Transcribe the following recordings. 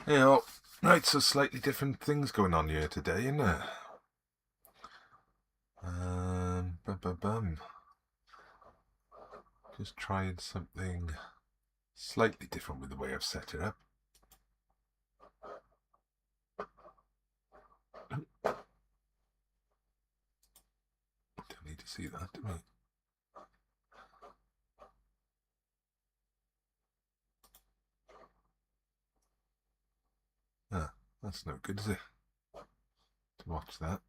Yeah, right, so slightly different things going on here today, isn't there? Bum, bum, bum. Just trying something slightly different with the way I've set it up. Don't need to see that, do we? Ah, that's no good, is it? To watch that.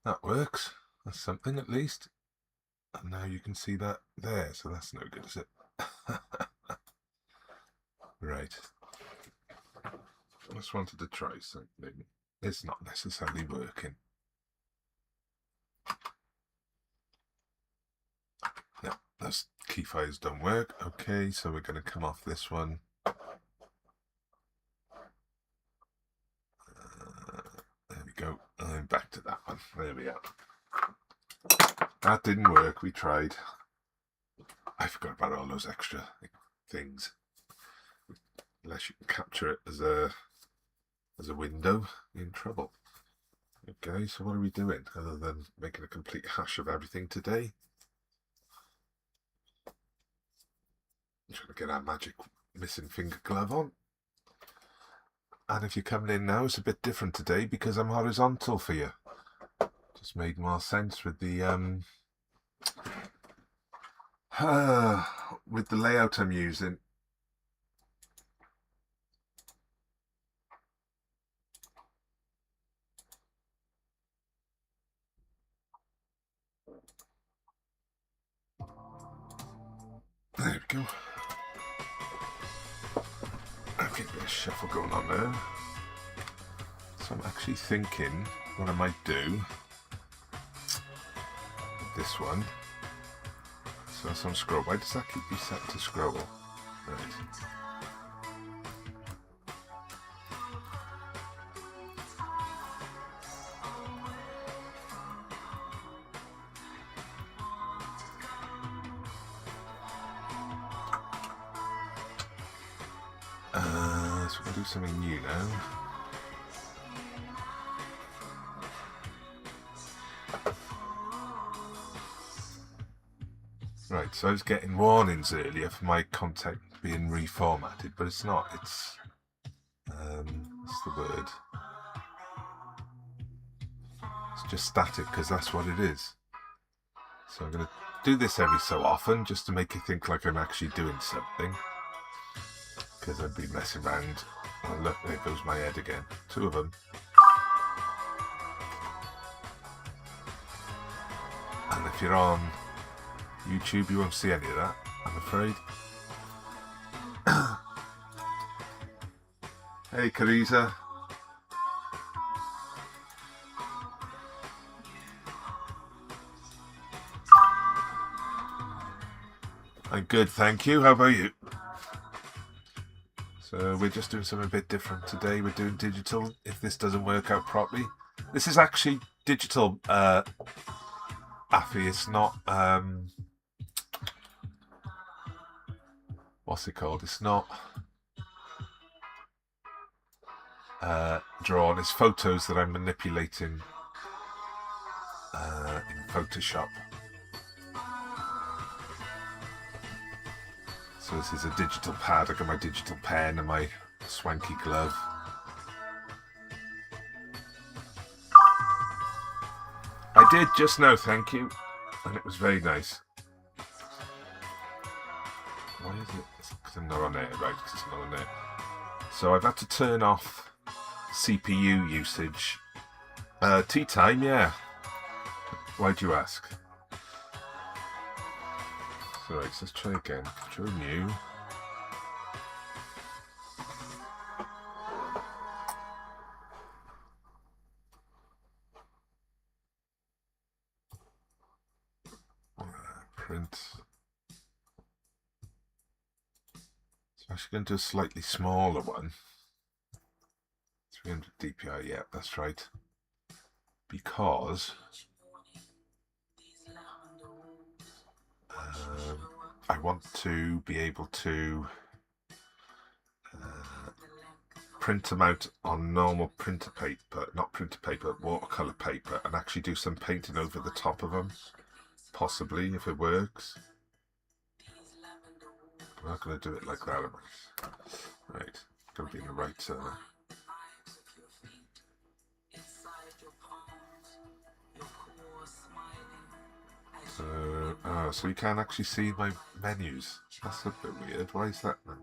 That works. That's something at least. And now you can see that there, so that's no good, is it? Right. I just wanted to try something. It's not necessarily working. No, those key fires don't work. Okay, so we're going to come off this one. There we go. And back to that one. There we are. That didn't work. We tried. I forgot about all those extra things. Unless you can capture it as a window, you're in trouble. Okay, so what are we doing other than making a complete hash of everything today? I'm trying to get our magic missing finger glove on. And if you're coming in now, it's a bit different today because I'm horizontal for you. Just made more sense with the layout I'm using. There we go. Okay, bit of shuffle going on there. So I'm actually thinking what I might do with this one. So that's on scroll. Why does that keep you set to scroll? Right. So we're going to do something new now. Right, so I was getting warnings earlier for my content being reformatted, but it's not. It's what's the word? It's just static because that's what it is. So I'm going to do this every so often just to make it think like I'm actually doing something. Because I'd be messing around. Oh look, there goes my head again. Two of them. And if you're on YouTube, you won't see any of that, I'm afraid. Hey, Carissa. I'm good, thank you. How about you? So we're just doing something a bit different today. We're doing digital, if this doesn't work out properly. This is actually digital, Affy. It's not, what's it called? It's not drawn. It's photos that I'm manipulating in Photoshop. So this is a digital pad. I got my digital pen and my swanky glove. I did just now, thank you. And it was very nice. Why is it? It's because I'm not on air, right? Because it's not on air. So I've had to turn off CPU usage. Tea time, yeah. Why'd you ask? So right, so let's try again. Control new. Print. So I'm actually going to do a slightly smaller one. 300 dpi, yeah, that's right. because I want to be able to print them out on normal printer paper, not printer paper, watercolour paper, and actually do some painting over the top of them, possibly, if it works. I'm not going to do it like that, am I? Right, going to be in the right... so you can't actually see my menus. That's a bit weird. Why is that then?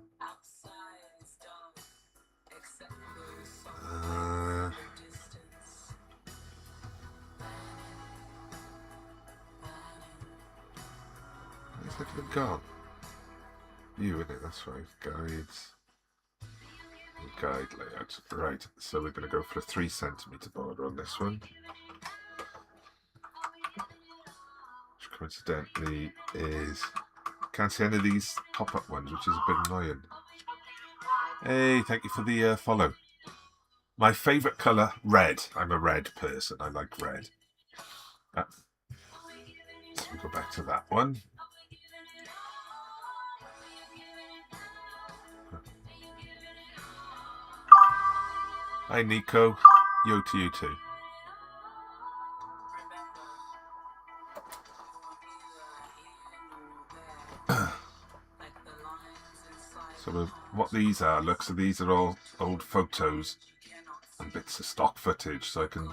Where's it gone? You in it, that's right. Guides. Guide layout. Right, so we're going to go for a 3cm border on this one. Which coincidentally is... Can't see any of these pop-up ones, which is a bit annoying. Hey, thank you for the follow. My favourite colour, red. I'm a red person. I like red. So we go back to that one. Hi, Nico. Yo to you too. So what these are, look, so these are all old photos and bits of stock footage, so I can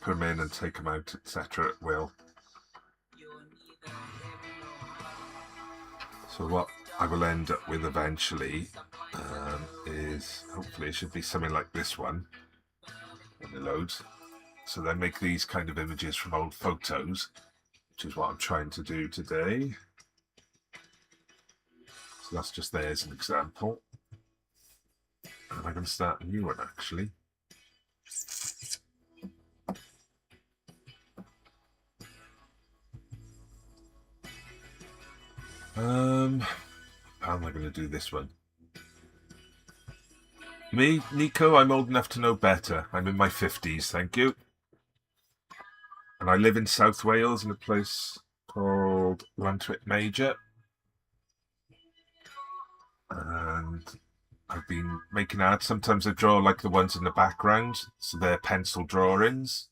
put them in and take them out, etc. at will. So what I will end up with eventually is, hopefully it should be something like this one, in the loads. So then make these kind of images from old photos, which is what I'm trying to do today. So that's just there as an example. And I'm going to start a new one actually. How am I going to do this one? Me, Nico, I'm old enough to know better. I'm in my 50s, thank you. And I live in South Wales in a place called Llantwit Major. And I've been making art. Sometimes I draw like the ones in the background, so they're pencil drawings.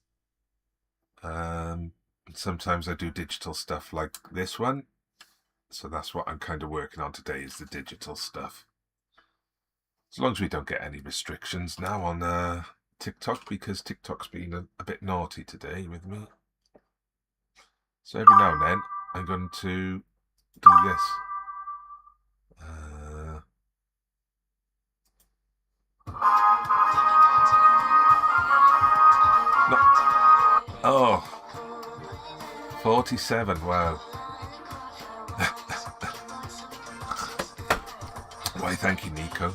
Sometimes I do digital stuff like this one. So that's what I'm kind of working on today, is the digital stuff. As long as we don't get any restrictions now on TikTok, because TikTok's been a bit naughty today with me. So every now and then I'm going to do this. Oh, 47, wow. Why, thank you, Nico.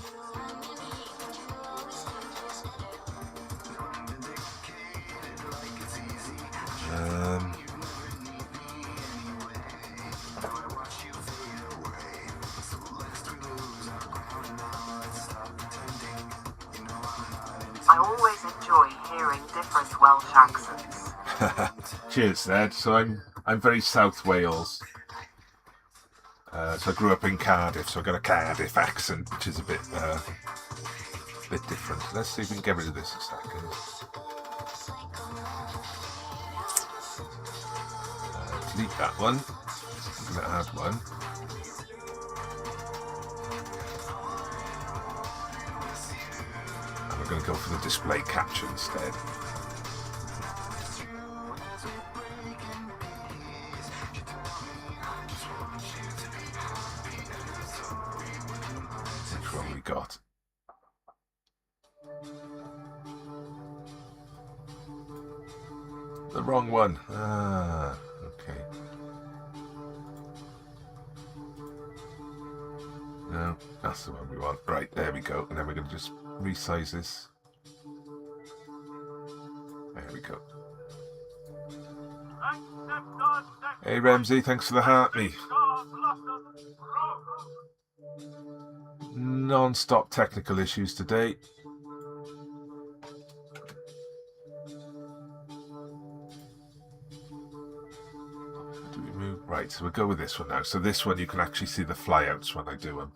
I always enjoy hearing different Welsh accents. Cheers, Ned. So I'm very South Wales. So I grew up in Cardiff, so I got a Cardiff accent, which is a bit different. Let's see if we can get rid of this a second. Delete that one. I'm going to add one. And we're going to go for the display capture instead. Which one we got? The wrong one. Ah, okay. No, that's the one we want. Right, there we go. And then we're going to just resize this. There we go. Hey Ramsey, thanks for the heart me. Non-stop technical issues today. Do we move? Right, so we'll go with this one now. So this one you can actually see the flyouts when I do them.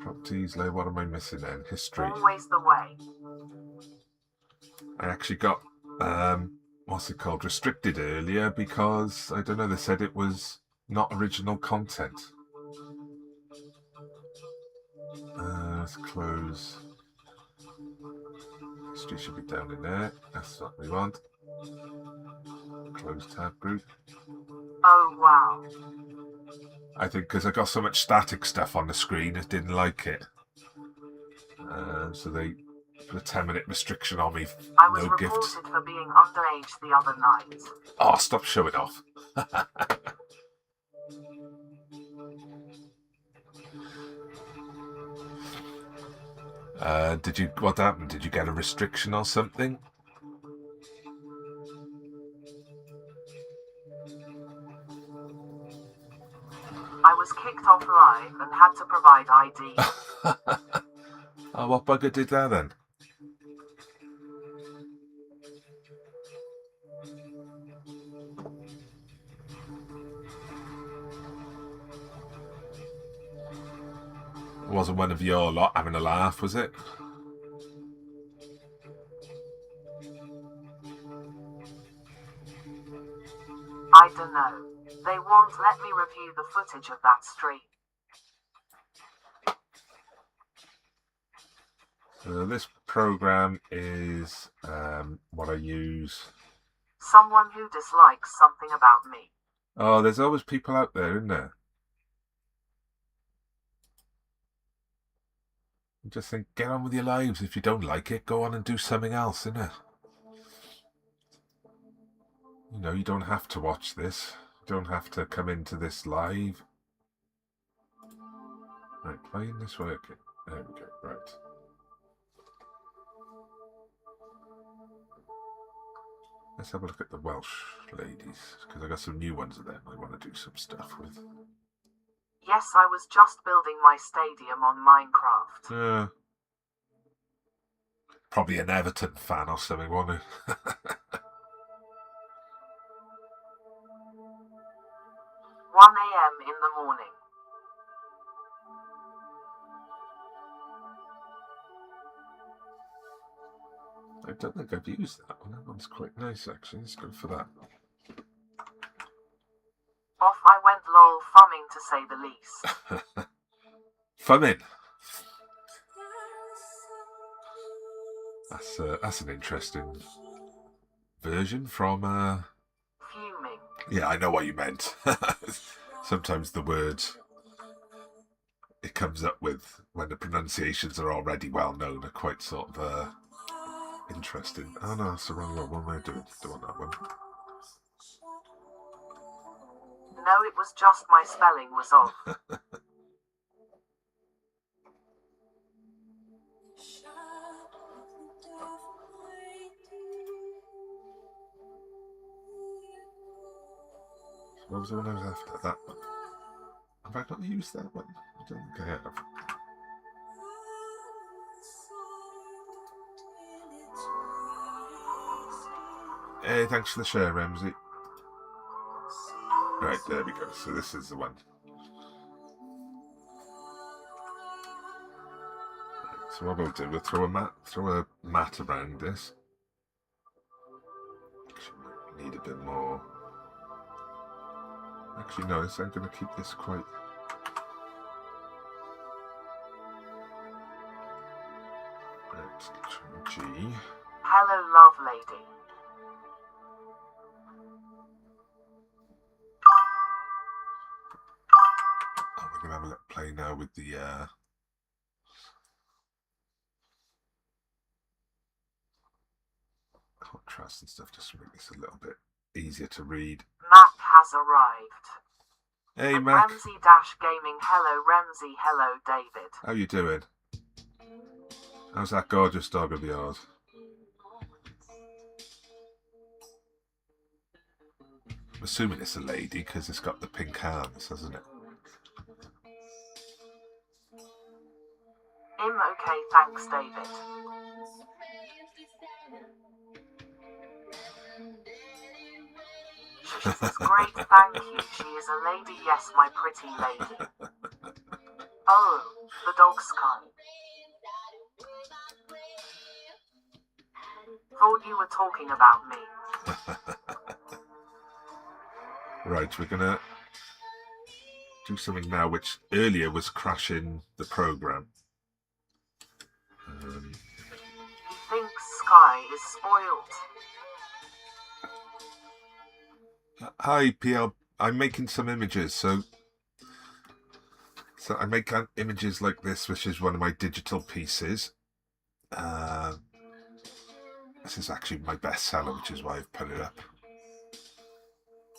Properties, like, what am I missing then? History. Always the way. I actually got, what's it called, restricted earlier because, I don't know, they said it was not original content. Let's close. History should be down in there. That's what we want. Close tab group. Oh wow. I think because I got so much static stuff on the screen, it didn't like it. So they put a 10-minute restriction on me. I was No reported gifts. for being underage the other night. Oh, stop showing off. What happened? Did you get a restriction or something? I was kicked off live and had to provide ID. Oh, what bugger did that then? It wasn't one of your lot having a laugh, was it? I don't know. They won't let me review the footage of that stream. So this program is what I use. Someone who dislikes something about me. Oh, there's always people out there, isn't there? You just think, get on with your lives. If you don't like it, go on and do something else, innit? You know, you don't have to watch this. You don't have to come into this live. Right, playing this way. Okay, there we go. Right. Let's have a look at the Welsh ladies, because I got some new ones of them I want to do some stuff with. Yes, I was just building my stadium on Minecraft. Probably an Everton fan or something, wasn't he? 1 a.m. in the morning. I don't think I've used that one. That one's quite nice, actually. Let's go for that. Off I went lol fumming to say the least. Fumming. That's an interesting version from Fuming. Yeah, I know what you meant. Sometimes the words it comes up with when the pronunciations are already well known are quite sort of interesting. Oh no, that's the wrong one. What am I doing? Don't want that one. No, it was just my spelling was off. What was the one I was after? That one. Have I not used that one? I don't think I have. Hey, thanks for the share, Ramsey. Right, there we go. So this is the one. Right, so what we'll do, we'll throw a mat around this. Actually, need a bit more. Actually, no, I'm going to keep this quite. Right, G. Hello, love lady. Oh, we're going to have a little play now with the contrast and stuff, just to make this a little bit easier to read. Mac has arrived. Hey, and Mac. Ramsey Dash Gaming. Hello, Ramsey. Hello, David. How you doing? How's that gorgeous dog of yours? I'm assuming it's a lady because it's got the pink hands, hasn't it? Okay, thanks, David. says, great, thank you. She is a lady, yes, my pretty lady. Oh, the dog's come. Thought you were talking about me. Right, we're gonna do something now which earlier was crashing the program. He thinks Sky is spoiled. Hi, PL. I'm making some images, so I make images like this, which is one of my digital pieces. This is actually my bestseller, which is why I've put it up.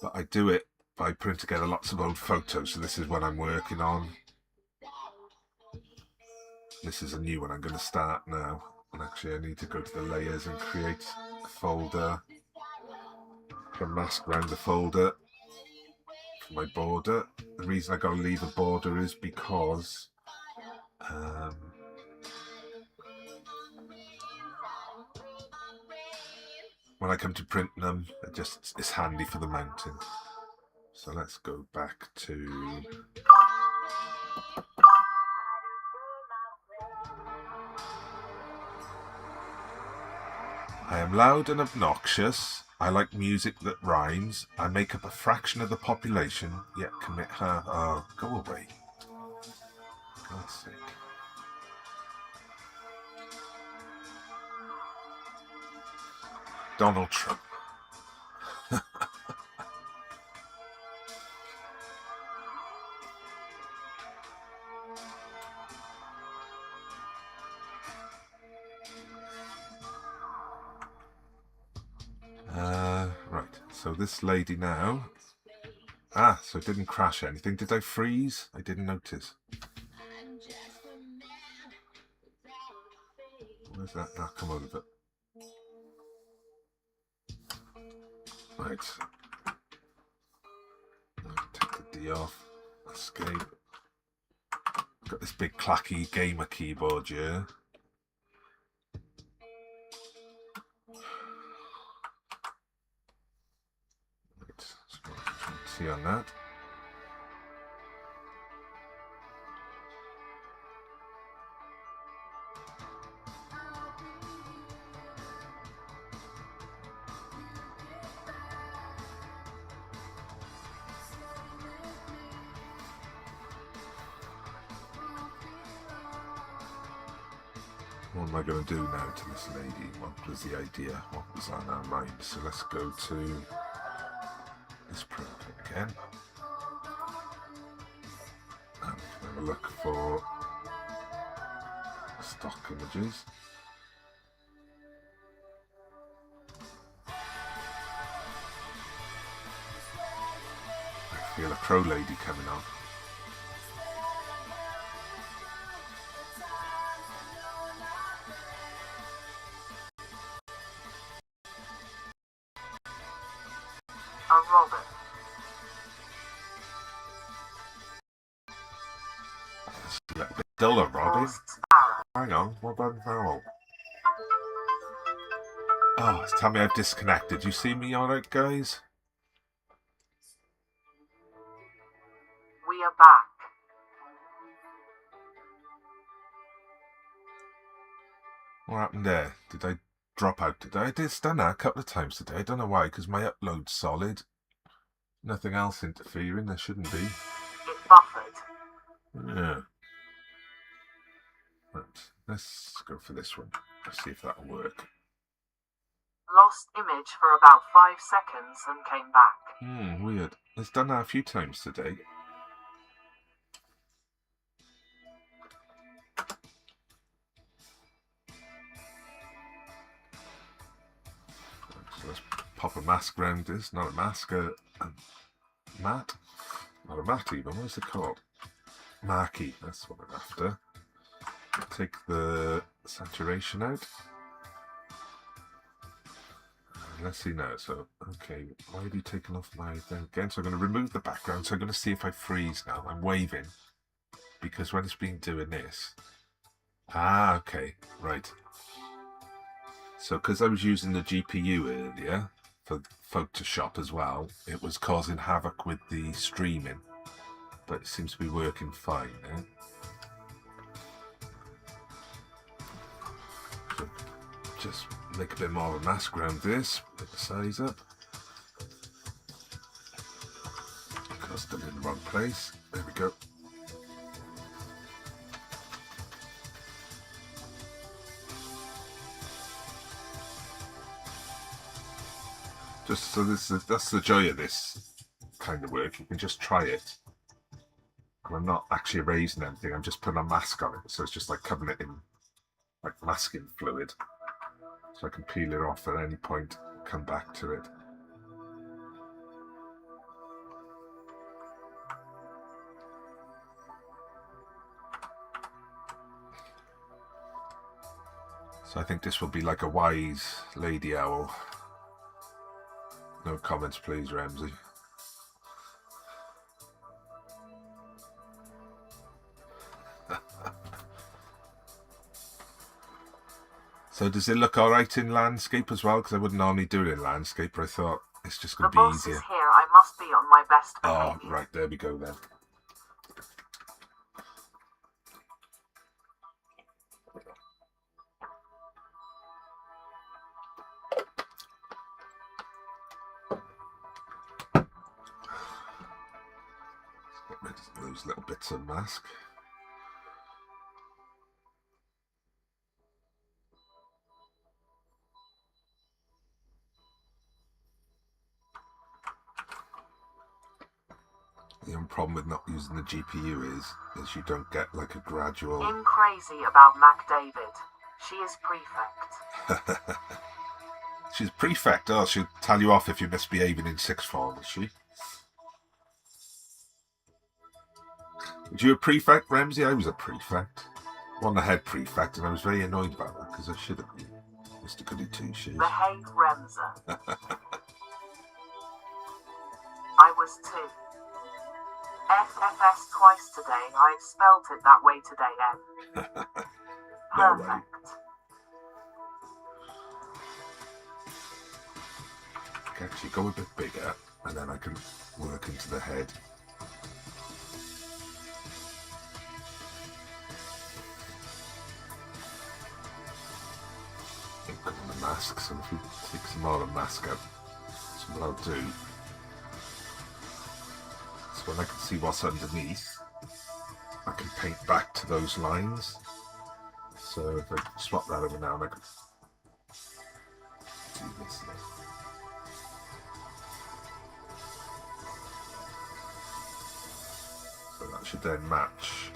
But I do it by putting together lots of old photos. So this is what I'm working on. This is a new one I'm going to start now. And actually I need to go to the layers and create a folder. Put a mask around the folder for my border. The reason I got to leave a border is because when I come to print them, it's handy for the mounting. So let's go back to... I am loud and obnoxious. I like music that rhymes. I make up a fraction of the population, yet commit her... Oh, go away. For God's sake. Donald Trump. Right, so this lady now... so it didn't crash anything. Did I freeze? I didn't notice. Where's that? Come out of it. Right. Take the D off. Escape. Got this big clacky gamer keyboard here. Right. So see on that. What am I going to do now to this lady? What was the idea? What was on our mind? So let's go to this program again. And have a look for stock images. I feel a crow lady coming on. A robin. It's a little bit duller, Robin. Hang on, what about now? Oh, it's telling me I've disconnected. You see me alright, guys? We are back. What happened there? Did I drop out today? I did done that a couple of times today. I don't know why, because my upload's solid. Nothing else interfering. There shouldn't be. It buffered. Yeah. Right, let's go for this one. Let's see if that'll work. Lost image for about 5 seconds and came back. Weird. It's done that a few times today. So let's pop a mask around this. Not a mask, a mat. Not a mat even. What's it called? Marquee. That's what I'm after. Take the saturation out. Let's see now. So, okay, why have you taken off my thing again? So I'm going to remove the background. So I'm going to see if I freeze now. I'm waving because when it's been doing this. Okay, right. So because I was using the GPU earlier for for Photoshop as well, it was causing havoc with the streaming, but it seems to be working fine now. So just make a bit more of a mask around this, put the size up. Custom in the wrong place. There we go. Just so that's the joy of this kind of work. You can just try it. And I'm not actually erasing anything. I'm just putting a mask on it, so it's just like covering it in like masking fluid, so I can peel it off at any point, come back to it. So I think this will be like a wise lady owl. No comments, please, Ramsey. So does it look alright in landscape as well? Because I wouldn't normally do it in landscape, but I thought it's just going to be easier. The boss is here. I must be on my best Oh, behavior. right, there we go then. Get rid of those little bits of mask. The only problem with not using the GPU is you don't get like a gradual... I'm crazy about Mac David. She is prefect. She's prefect. Oh, she'll tell you off if you're misbehaving in sixth form, is she? Was you a prefect, Ramsey? I was a prefect. One the head prefect, and I was very annoyed about that because I should have been. Mr. Goody Two Shoes. The hate Remser. I was too. FFS twice today. I spelt it that way today, No way. Perfect. Actually, go a bit bigger, and then I can work into the head. Got the mask, so if we take some more of the mask out, so what I'll do. So when I can see what's underneath, I can paint back to those lines. So if I swap that over now, and I can do this now. So that should then match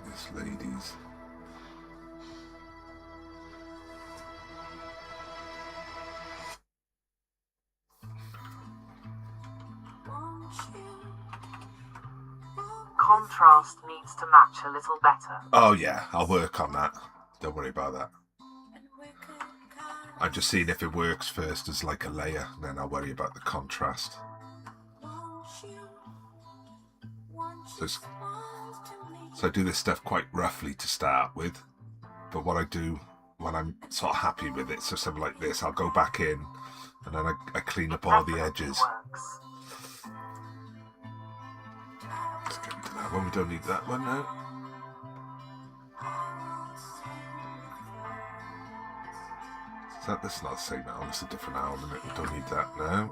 this lady's. Contrast needs to match a little better. Oh yeah, I'll work on that. Don't worry about that. I'm just seeing if it works first as like a layer, and then I'll worry about the contrast. So I do this stuff quite roughly to start with, but what I do when I'm sort of happy with it, so something like this, I'll go back in and then I clean up all the edges. Works. Let's get into that one. We don't need that one now. Is that this? Not the same owl. It's a different owl, isn't it? We don't need that now.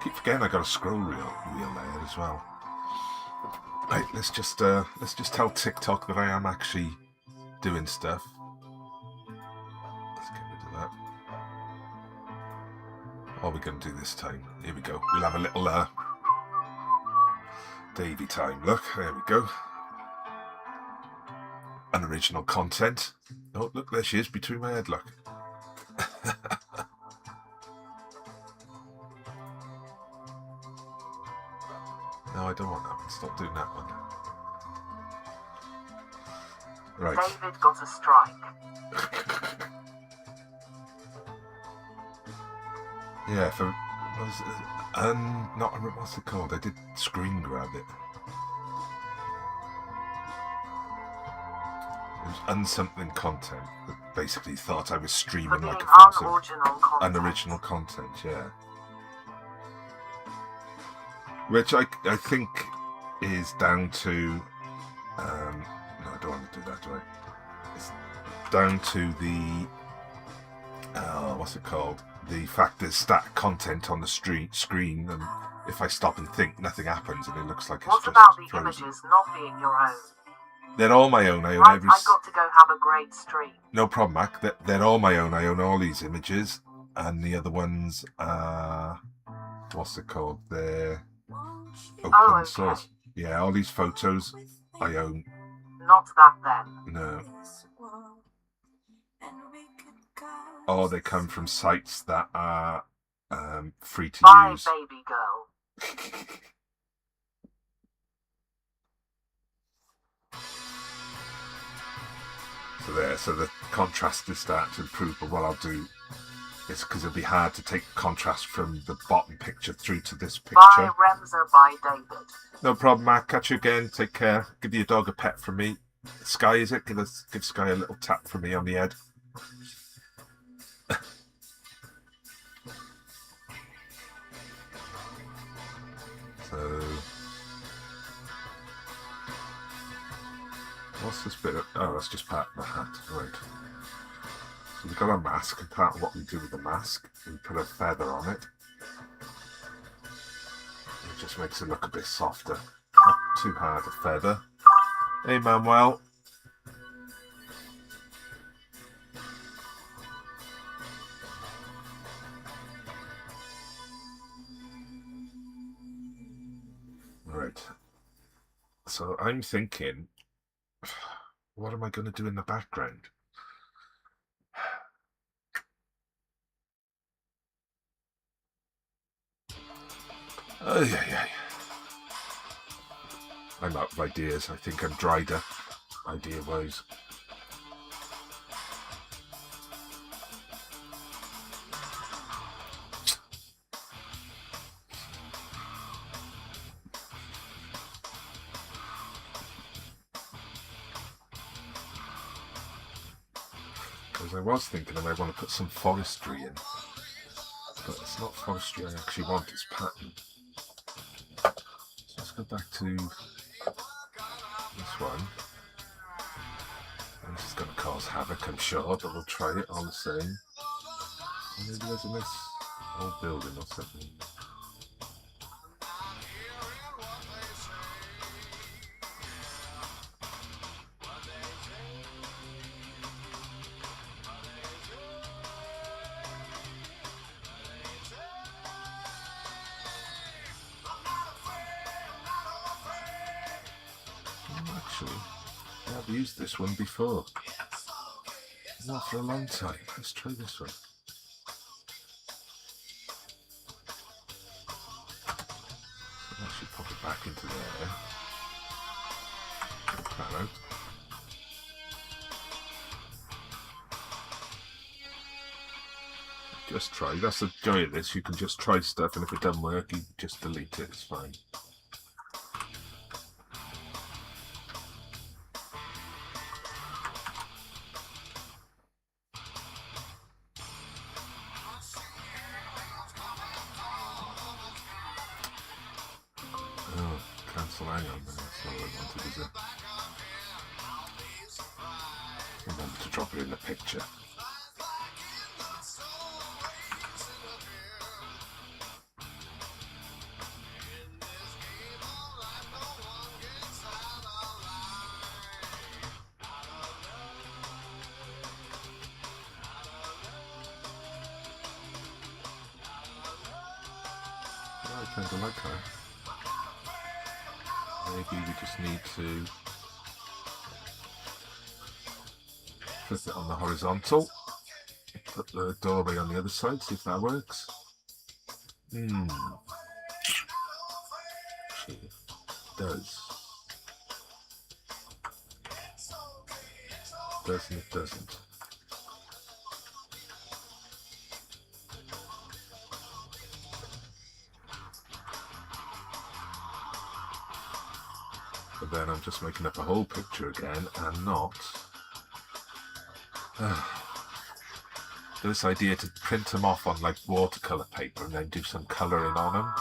Keep forgetting I got a scroll wheel there as well. Right, let's just tell TikTok that I am actually doing stuff. Let's get rid of that. What are we going to do this time? Here we go. We'll have a little Davy time. Look, there we go. Unoriginal content. Oh, look, there she is between my head. Look. No, I don't want that one. Stop doing that one. Right. David got a strike. Yeah, for Not what's it called? I did screen grab it. It was unsomething content that basically thought I was streaming like a film. Unoriginal content, yeah. Which I think is down to no, I don't want to do that, do I? It's down to the what's it called? The fact there's static content on the screen, and if I stop and think, nothing happens, and it looks like it's what just about the frozen. images not being your own? They're all my own. I own Right, every. I got to go have a great stream. No problem, Mac. They're all my own. I own all these images, and the other ones what's it called? They're open source. Yeah, all these photos I own. Not that then. No. Or they come from sites that are free to Bye, use. baby girl. So the contrast is starting to improve, but what I'll do is, because it'll be hard to take contrast from the bottom picture through to this picture. Bye, Remza, bye, David. No problem, Matt. Catch you again. Take care. Give your dog a pet from me. Sky, is it? Give Sky a little tap from me on the head. So, what's this bit of... Oh, that's just part of the hat. Right. So we've got a mask, and part of what we do with the mask, we put a feather on it. It just makes it look a bit softer. Not too hard a feather. Hey, Manuel. Right. So I'm thinking, what am I going to do in the background? Oh, yeah. I'm out of ideas. I think I'm dried up, idea-wise. Because I was thinking I might want to put some forestry in. But it's not forestry I actually want, it's pattern. So let's go back to this one. And this is going to cause havoc, I'm sure, but we'll try it all the same. Maybe there's a nice old building or something. Actually, I've used this one before. Not for a long time. Let's try this one. So I should pop it back into there. Take that out. Just try. That's the joy of this. You can just try stuff, and if it doesn't work, you just delete it. It's fine. Oh, cancel. Hang on. That's not what I wanted, is it? Remember to drop it in the picture. I kind of like that. Maybe we just need to flip it on the horizontal. Put the doorway on the other side, see if that works. Actually, it does. Doesn't it doesn't. But then I'm just making up a whole picture again and not. This idea to print them off on like watercolour paper and then do some colouring on them.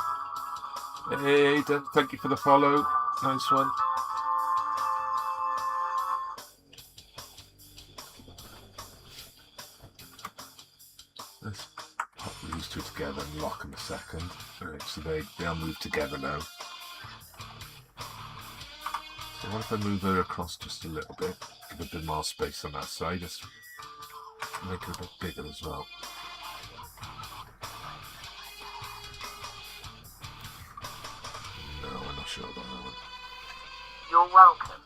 Hey, thank you for the follow. Nice one. Let's pop these two together and lock them a second. Alright, so they'll move together now. So what if I move her across just a little bit? Give a bit more space on that side. Just make it a bit bigger as well. No, I'm not sure about that one. You're welcome.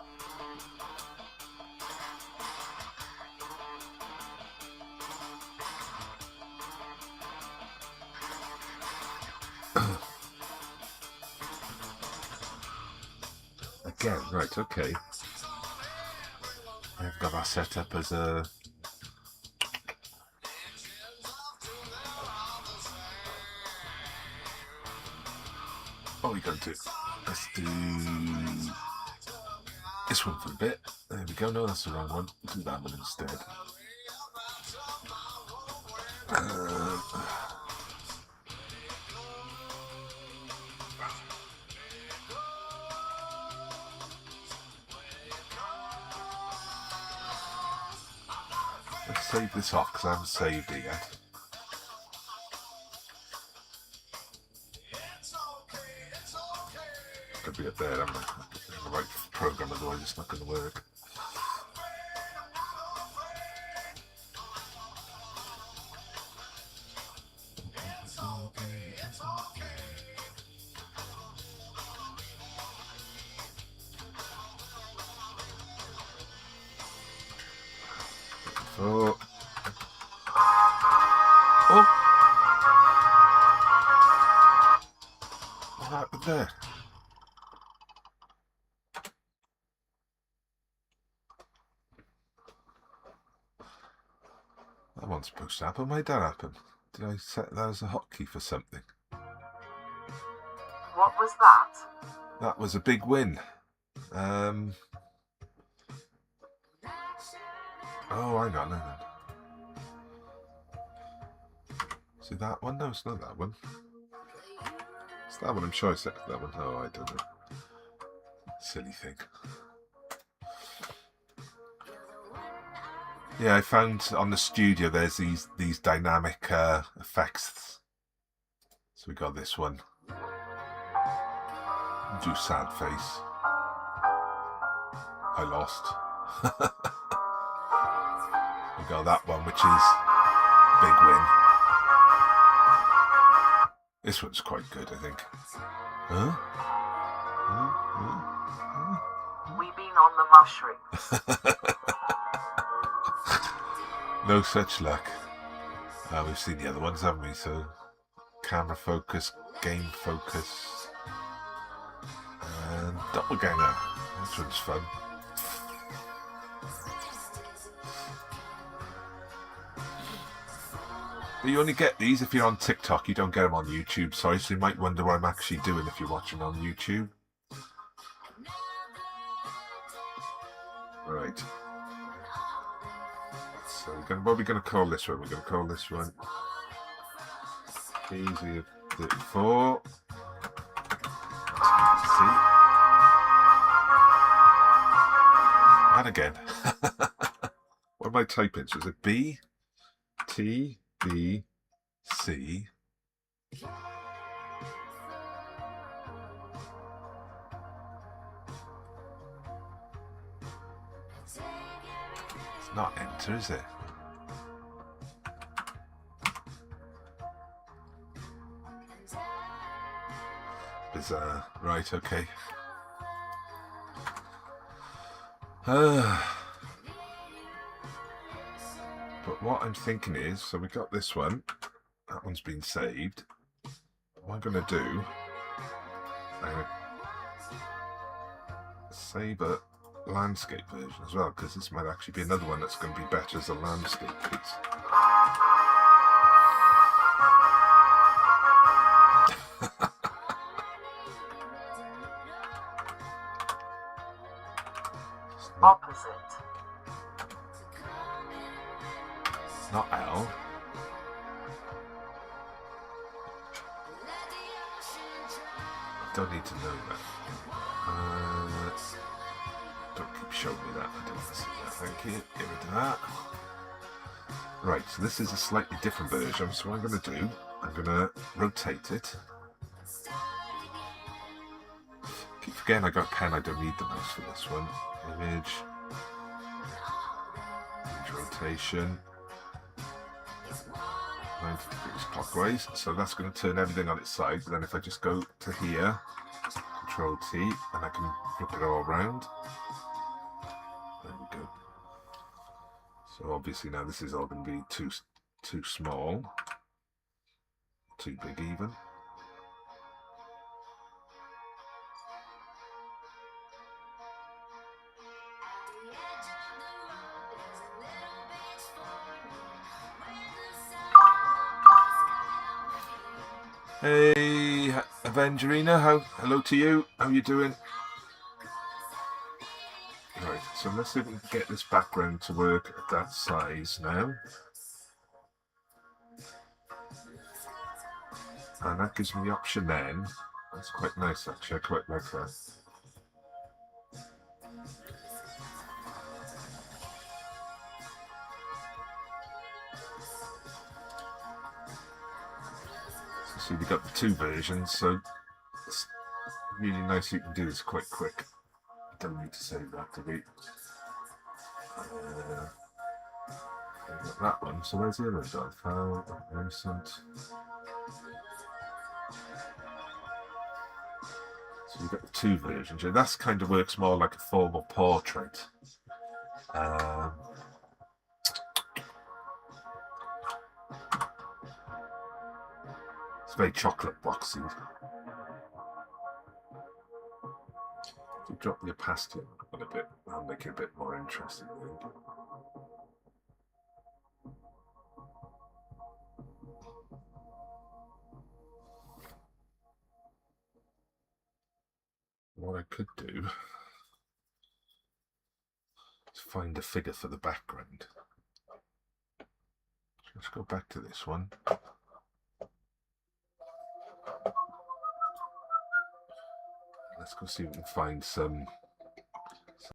Again, right, okay. I've got that set up as a... What are we going to do? Let's do this one for a bit. There we go. No, that's the wrong one. Do that one instead. Let's save this off because I haven't saved it yet. Could be up there, haven't I? In the right program, otherwise it's not going to work. Oh. Oh. What happened there? That wasn't supposed to happen. Why did that happen? Did I set that as a hotkey for something? What was that? That was a big win. Oh, hang on. See that one? No, it's not that one. It's that one. I'm sure I set that one. Oh, I don't know. Silly thing. Yeah, I found on the studio there's these dynamic effects. So we got this one. Do sad face. I lost. We got that one, which is big win. This one's quite good, I think. Huh? We've been on the mushrooms. No such luck. We've seen the other ones, haven't we? So, camera focus, game focus, and doppelganger. This one's fun. But you only get these if you're on TikTok. You don't get them on YouTube. Sorry, so you might wonder what I'm actually doing if you're watching on YouTube. Right. So what are we going to call this one? We're going to call this one easy 4. See? And again. What am I typing? So is it B, T, B, C? It's not enter, is it? Bizarre. Right, okay. But what I'm thinking is, so we got this one. That one's been saved. What I'm going to do, I'm going to save a landscape version as well, because this might actually be another one that's going to be better as a landscape piece. Opposite. Not L. Don't need to know that. Don't keep showing me that. I don't want to see that. Thank you. Get rid of that. Right, so this is a slightly different version. So what I'm going to do, I'm going to rotate it. Keep forgetting I got a pen. I don't need the mouse for this one. Image rotation. 90 degrees clockwise. So that's going to turn everything on its side. But then if I just go to here, Control T, and I can flip it all around. There we go. So obviously now this is all going to be too small, too big even. Hey, Avengerina, hello to you. How you doing? Right, so let's see if we can get this background to work at that size now. And that gives me the option then. That's quite nice actually, I quite like that. So see, we got the two versions, so it's really nice you can do this quite quick. Don't need to save that to be. Got that one, so where's the other one? File, recent. So you've got the two versions here. That kind of works more like a formal portrait. It's very chocolate boxy. If you drop the opacity on a bit, that'll make it a bit more interesting. What I could do is find a figure for the background. Let's go back to this one. Let's go see if we can find something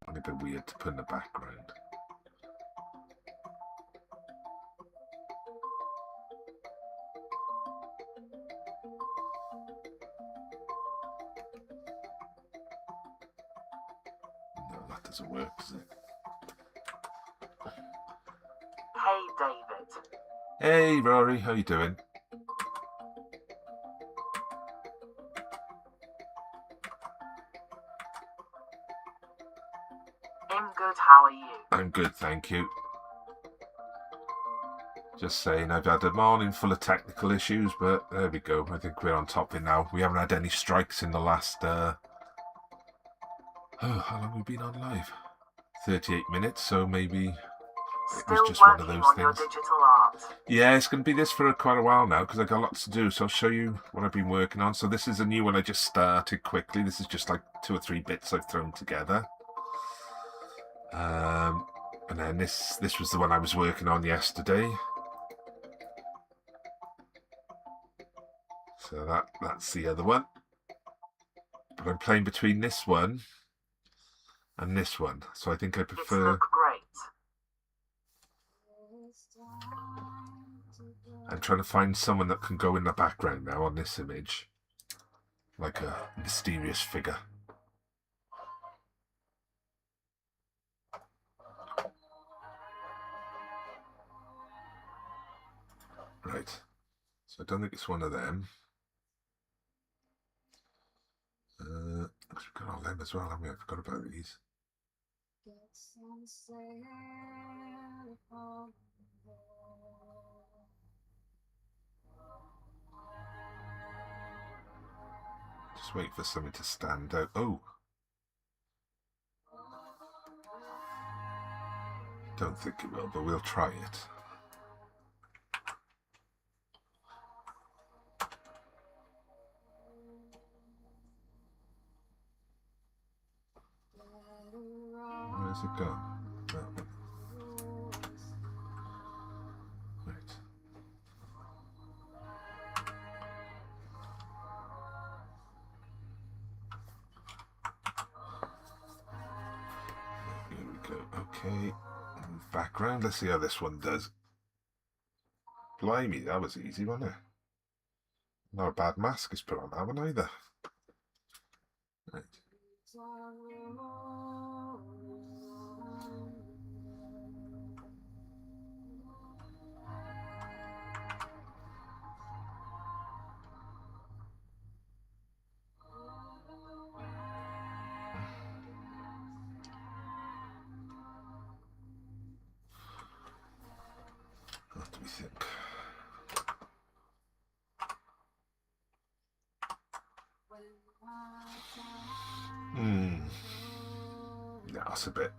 a bit weird to put in the background. No, that doesn't work, does it? Hey, David. Hey, Rory, how you doing? I'm good, how are you? I'm good, thank you. Just saying, I've had a morning full of technical issues, but there we go. I think we're on top of it now. We haven't had any strikes in the last, how long have we been on live? 38 minutes, so maybe it was just one of those on your things. digital art. Yeah, it's going to be this for quite a while now because I've got lots to do. So I'll show you what I've been working on. So this is a new one I just started quickly. This is just like 2 or 3 bits I've thrown together. And then this was the one I was working on yesterday. So that's the other one. But I'm playing between this one and this one. So I think I prefer... It's look great. I'm trying to find someone that can go in the background now on this image. Like a mysterious figure. Right. So I don't think it's one of them. We've got all them as well, haven't we? I forgot about these. Just wait for something to stand out. Oh! Don't think it will, but we'll try it. Where's it gone? Oh. Right. Here we go. Okay. Background. Let's see how this one does. Blimey, that was easy, wasn't it? Not a bad mask is put on that one either. Right. What do we think? No, it's a bit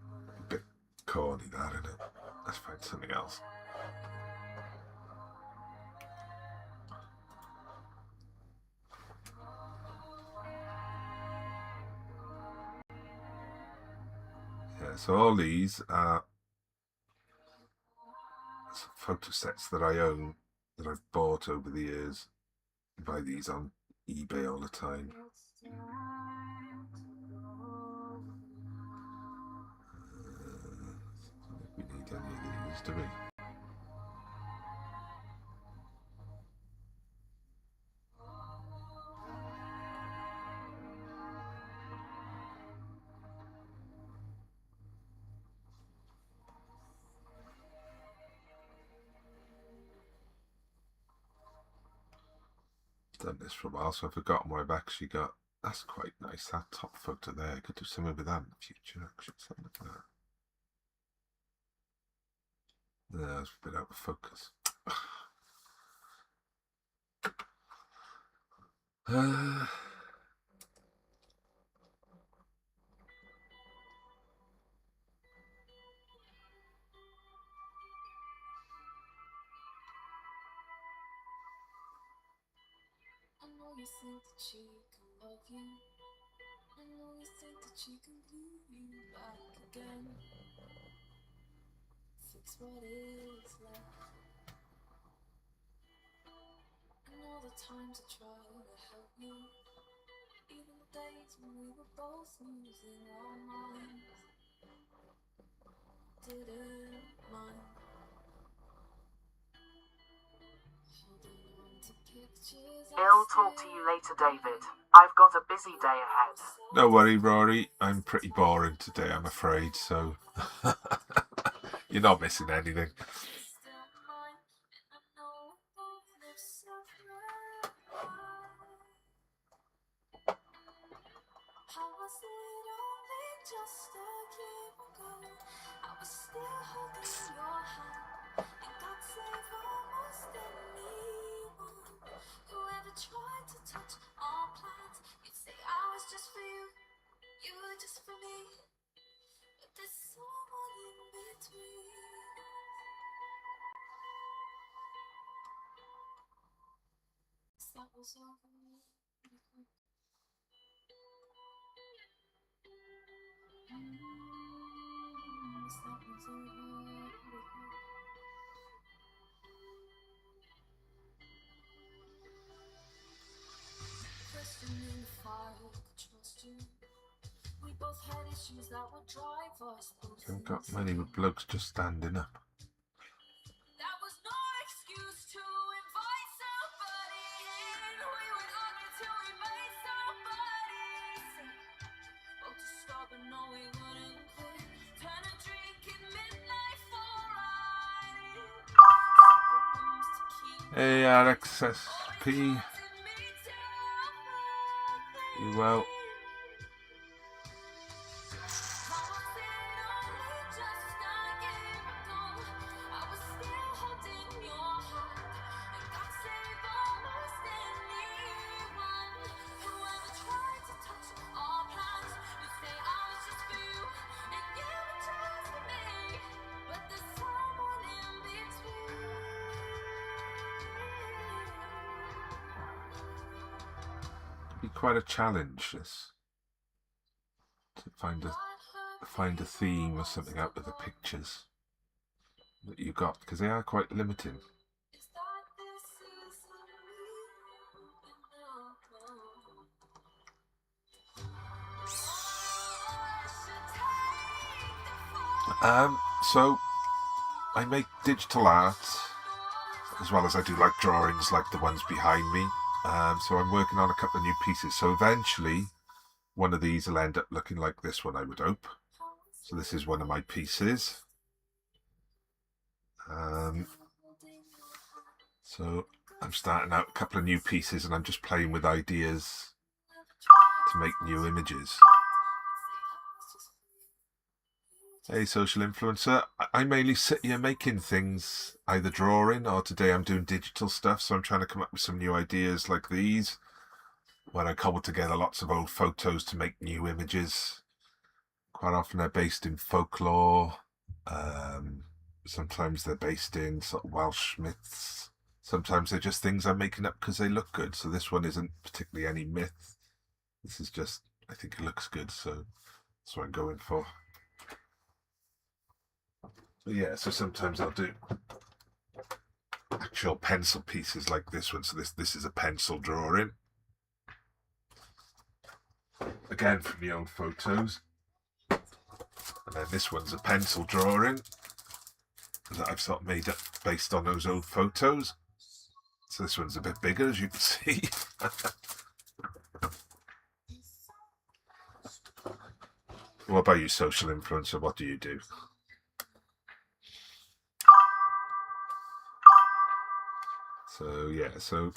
corny, that, isn't it? Let's find something else. Yeah, so all these are photo sets that I own, that I've bought over the years. I buy these on eBay all the time. Don't think we need any of these, do we? Done this for a while, so I've forgotten what I've actually got. That's quite nice, that top photo there. I could do something with that in the future, actually, something like that. No, it's a bit out of focus. I know you think that she can love you. I know you think that she can glue you back again. Fix what is left. And all the times I try to help you, even the days when we were both losing our minds. Didn't mind holding on to pictures. I'll talk to you later, David. I've got a busy day ahead. Don't worry, Rory. I'm pretty boring today, I'm afraid, so you're not missing anything. Just a year ago, I was still holding your hand, and God save almost anyone who ever tried to touch our plans. You'd say I was just for you, you were just for me, but there's someone in between. That was over. Questioning if I could trust you. We both had issues that would drive us both. Haven't got many with blokes just standing up. That was no excuse to invite somebody in. We would argue till we made somebody sick. Oh, to stop and know we wouldn't quit. Turn a drink at midnight for Hey, RXSP. You well? Be quite a challenge, this, to find a find a theme or something out of the pictures that you got, because they are quite limiting. So I make digital art as well as I do like drawings like the ones behind me. So I'm working on a couple of new pieces. So eventually one of these will end up looking like this one, I would hope. So this is one of my pieces. So I'm starting out a couple of new pieces and I'm just playing with ideas to make new images. Hey, social influencer. I mainly sit here making things, either drawing or today I'm doing digital stuff. So I'm trying to come up with some new ideas like these, where I cobble together lots of old photos to make new images. Quite often they're based in folklore. Sometimes they're based in sort of Welsh myths. Sometimes they're just things I'm making up because they look good. So this one isn't particularly any myth. This is just, I think it looks good. So that's what I'm going for. But yeah, so sometimes I'll do actual pencil pieces like this one. So this is a pencil drawing. Again, from the old photos. And then this one's a pencil drawing that I've sort of made up based on those old photos. So this one's a bit bigger, as you can see. What about you, social influencer? What do you do? So yeah, so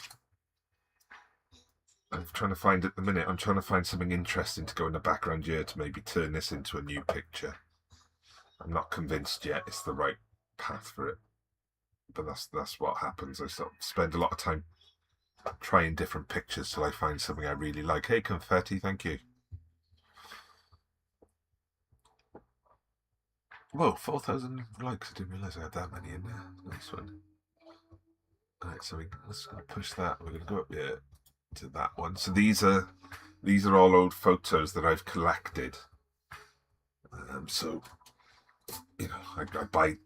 I'm trying to find at the minute, I'm trying to find something interesting to go in the background here to maybe turn this into a new picture. I'm not convinced yet it's the right path for it, but that's what happens. I sort of spend a lot of time trying different pictures till I find something I really like. Hey, confetti, thank you. Whoa, 4,000 likes. I didn't realise I had that many in there. Nice one. Alright, so let's push that. We're going to go up here to that one. So these are all old photos that I've collected. So you know, I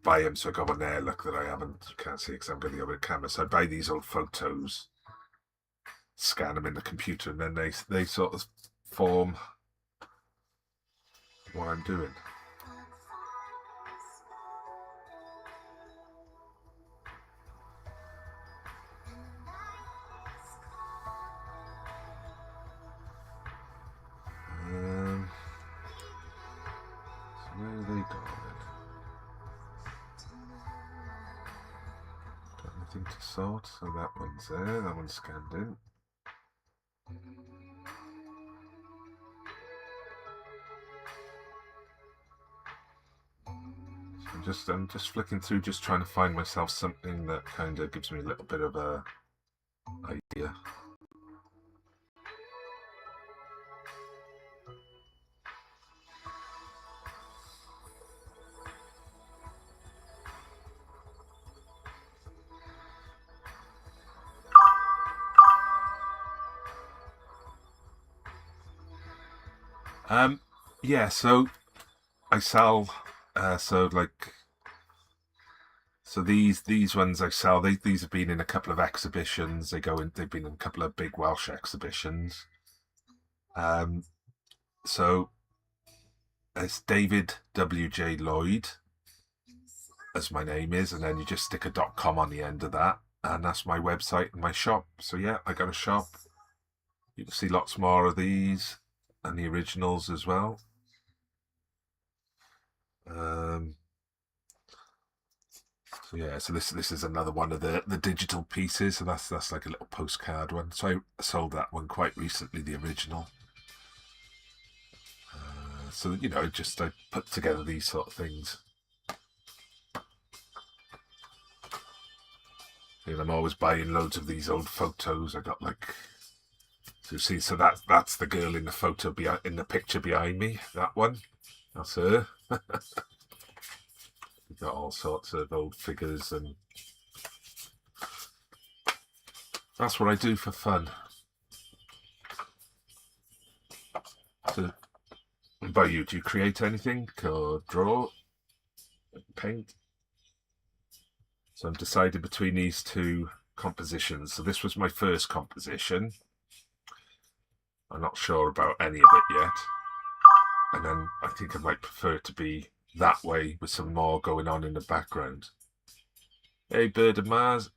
buy them, so I got one there. Look that I haven't. You can't see because I'm going to go with a camera. So I buy these old photos, scan them in the computer, and then they sort of form what I'm doing. So where are they going then? Got anything to sort? So that one's there. That one's scanned in. I'm just flicking through, just trying to find myself something that kind of gives me a little bit of a idea. Yeah, so I sell so these ones I sell. These have been in a couple of exhibitions. They've been in a couple of big Welsh exhibitions. So it's David W.J. Lloyd, as my name is, and then you just stick a .com on the end of that, and that's my website and my shop. So yeah, I got a shop. You can see lots more of these and the originals as well. So yeah, so this is another one of the digital pieces, so that's like a little postcard one. So I sold that one quite recently, the original. So you know, I put together these sort of things. And I'm always buying loads of these old photos. I got like, so you see, so that's the girl in the photo in the picture behind me. That one, that's her. We've got all sorts of old figures, and that's what I do for fun. So What about you? Do you create anything or draw, paint? So I'm decided between these two compositions. So this was my first composition. I'm not sure about any of it yet. And then I think I might prefer it to be that way with some more going on in the background. Hey, Bird of Mars.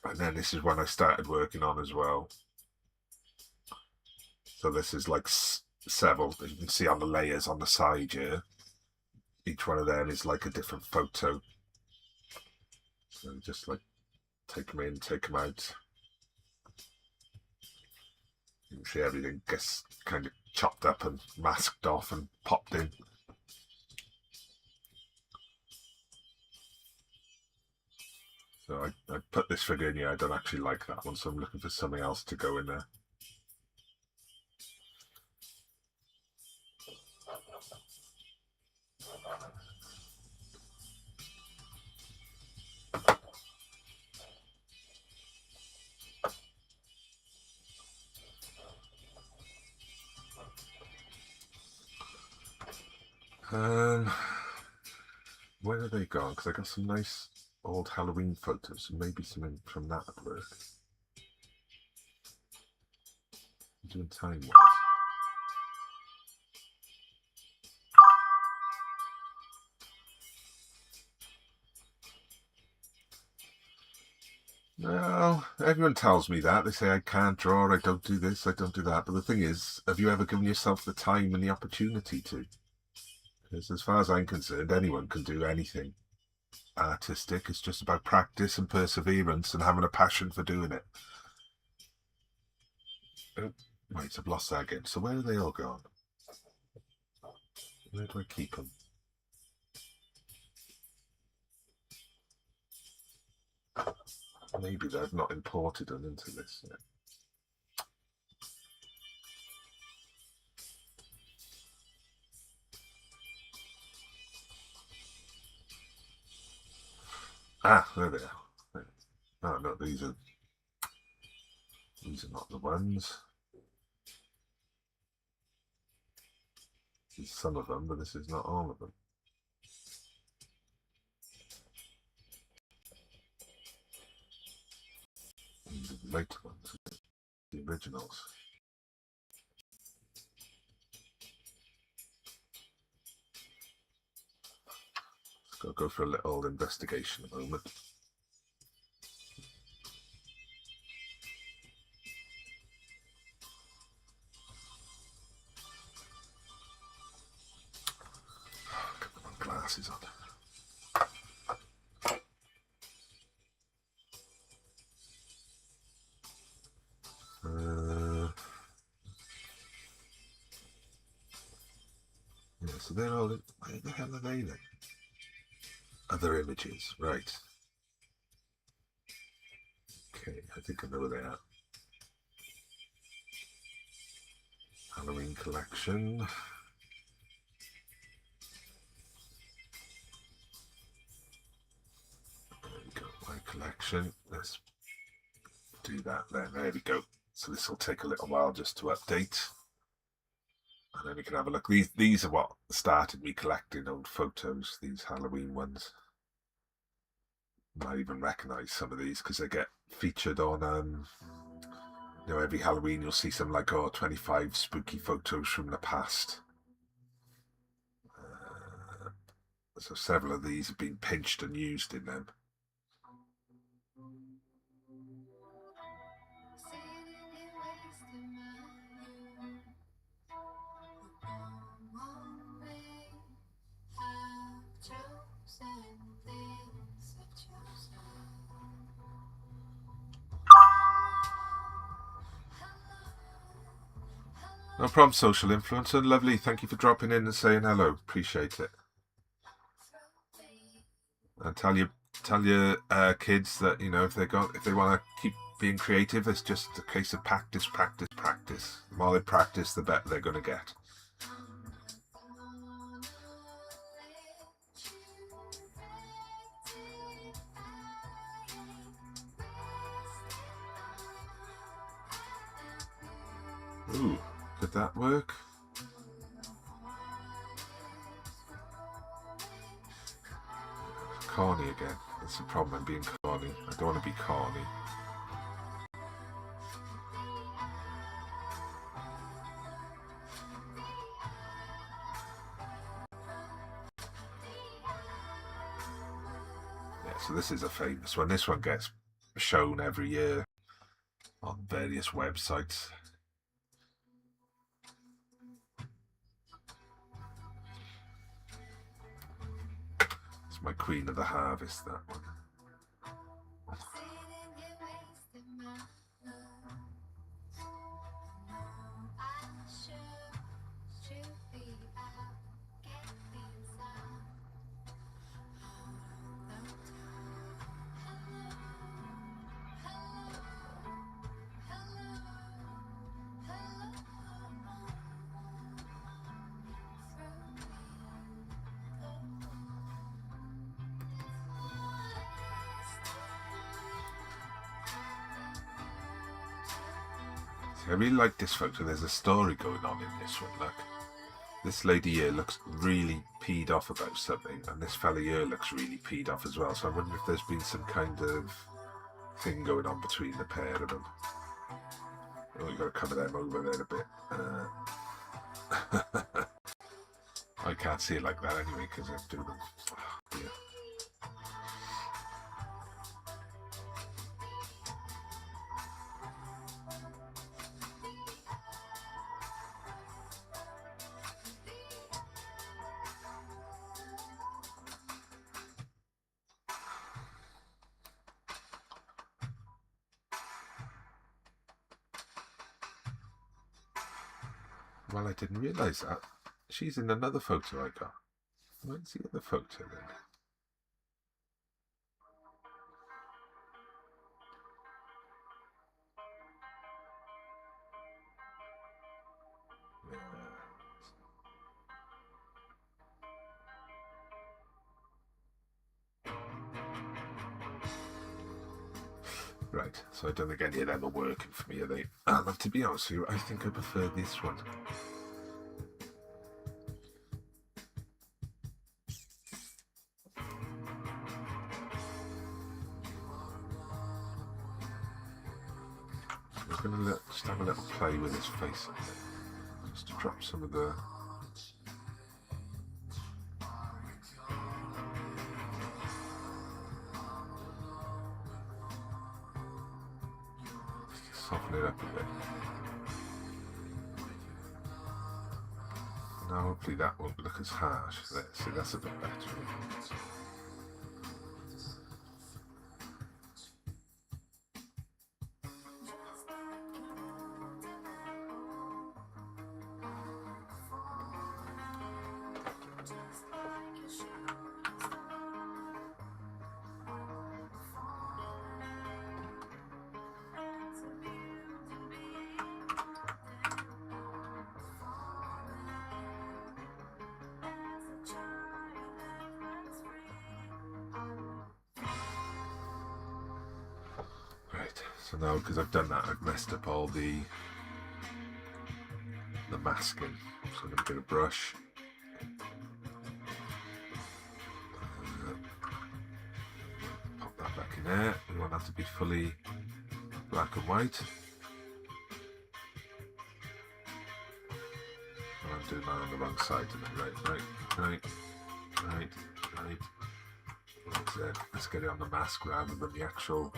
And then this is when I started working on as well. So this is like several, you can see on the layers on the side here. Each one of them is like a different photo. So just like take them in, take them out. You can see everything gets kind of chopped up and masked off and popped in. So I put this figure in here. I don't actually like that one, so I'm looking for something else to go in there. Where are they gone? Because I got some nice old Halloween photos, so maybe something from that would work. Doing time-wise. Well, everyone tells me that. They say I can't draw, I don't do this, I don't do that. But the thing is, have you ever given yourself the time and the opportunity to? Because as far as I'm concerned, anyone can do anything artistic. It's just about practice and perseverance and having a passion for doing it. Oh, wait, I've lost that again. So where are they all gone? Where do I keep them? Maybe they've not imported them into this yet. Ah, there they are. Oh no, these are not the ones. This is some of them, but this is not all of them. The later ones, the originals. Let's go for a little investigation a moment. Got my glasses on. Yeah, so they're all. Where the hell are they then? Other images, right. Okay, I think I know where they are. Halloween collection. There we go, my collection. Let's do that then. There we go. So this will take a little while just to update. And then we can have a look. These are what started me collecting old photos, these Halloween ones. Might even recognise some of these because they get featured on, you know, every Halloween you'll see some like, 25 spooky photos from the past. So several of these have been pinched and used in them. No problem, social influencer. Lovely. Thank you for dropping in and saying hello. Appreciate it. And tell your kids that, you know, if they want to keep being creative, it's just a case of practice, practice, practice. The more they practice, the better they're going to get. Ooh, could that work? Corny again. That's the problem, I'm being corny. I don't want to be corny. Yeah, so this is a famous one. This one gets shown every year on various websites. It's my Queen of the Harvest, that one. I really like this photo. There's a story going on in this one. Look, this lady here looks really peed off about something, and this fella here looks really peed off as well. So I wonder if there's been some kind of thing going on between the pair of them. Oh, you've got to cover them over there a bit. I can't see it like that anyway because I'm doing them. Oh, dear. Well, I didn't realise that. She's in another photo I got. Where's the other photo then? Right, so I don't think any of them are working for me, are they? And to be honest with you, I think I prefer this one. I'm going to just have a little play with his face, just to drop some of the... Soften it up a bit. Now hopefully that won't look as harsh. Let's see, that's a bit better. Right, so now because I've done that, I've messed up all the masking. So I'm going to get a brush. Pop that back in there. We want that to be fully black and white. And I'm doing that on the wrong side of it. Right. That's it. Let's get it on the mask rather than the actual.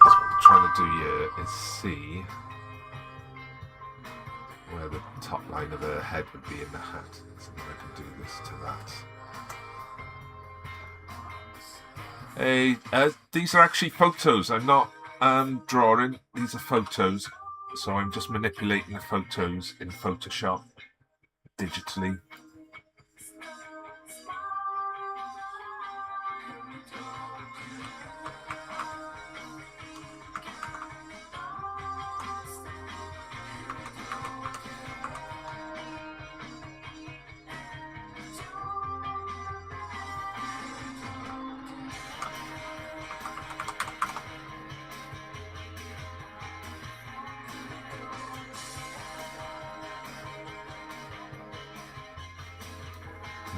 What I'm trying to do here is see where the top line of her head would be in the hat. So then I can do this to that. Hey, these are actually photos. I'm not drawing. These are photos. So I'm just manipulating the photos in Photoshop digitally.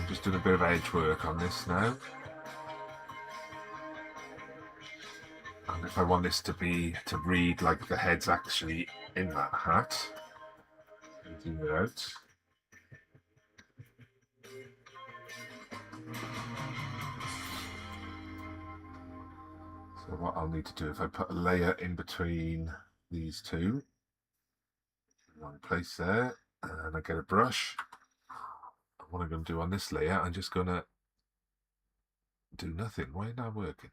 just doing a bit of edge work on this now. And if I want this to read like the head's actually in that hat, zoom it out. So what I'll need to do, if I put a layer in between these two, one place there, and I get a brush, what I'm going to do on this layer, I'm just going to do nothing. Why isn't that working?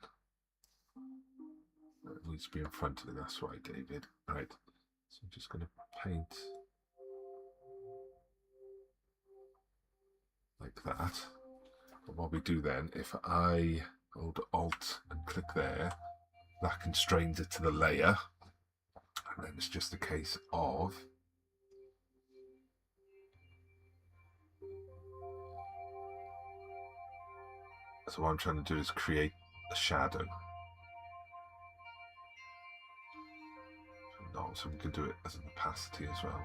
It needs to be in front of it, that's why, David. Right, so I'm just going to paint like that. And what we do then, if I hold Alt and click there, that constrains it to the layer. And then it's just a case of so what I'm trying to do is create a shadow. No, so we can do it as an opacity as well.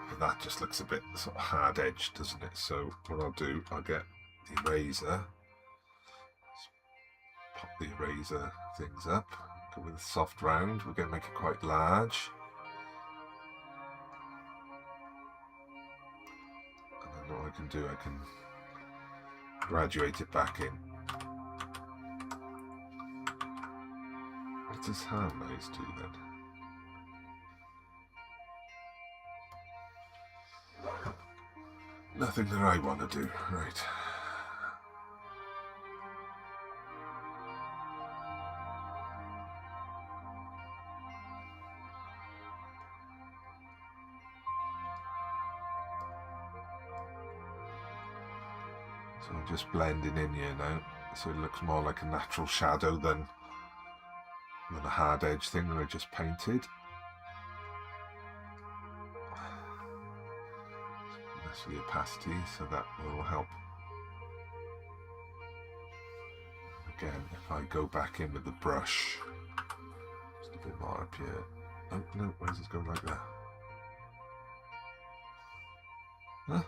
But that just looks a bit sort of hard edged, doesn't it? So what I'll do, I'll get the eraser, pop the eraser things up, go with a soft round, we're going to make it quite large. And then what I can do, I can graduate it back in. What does hand nose do then? Nothing that I want to do, right. So I'm just blending in here now, so it looks more like a natural shadow than a hard edge thing that I just painted. That's the opacity, so that will help. Again, if I go back in with the brush, just a bit more up here. Oh no, why does this go like that? Huh?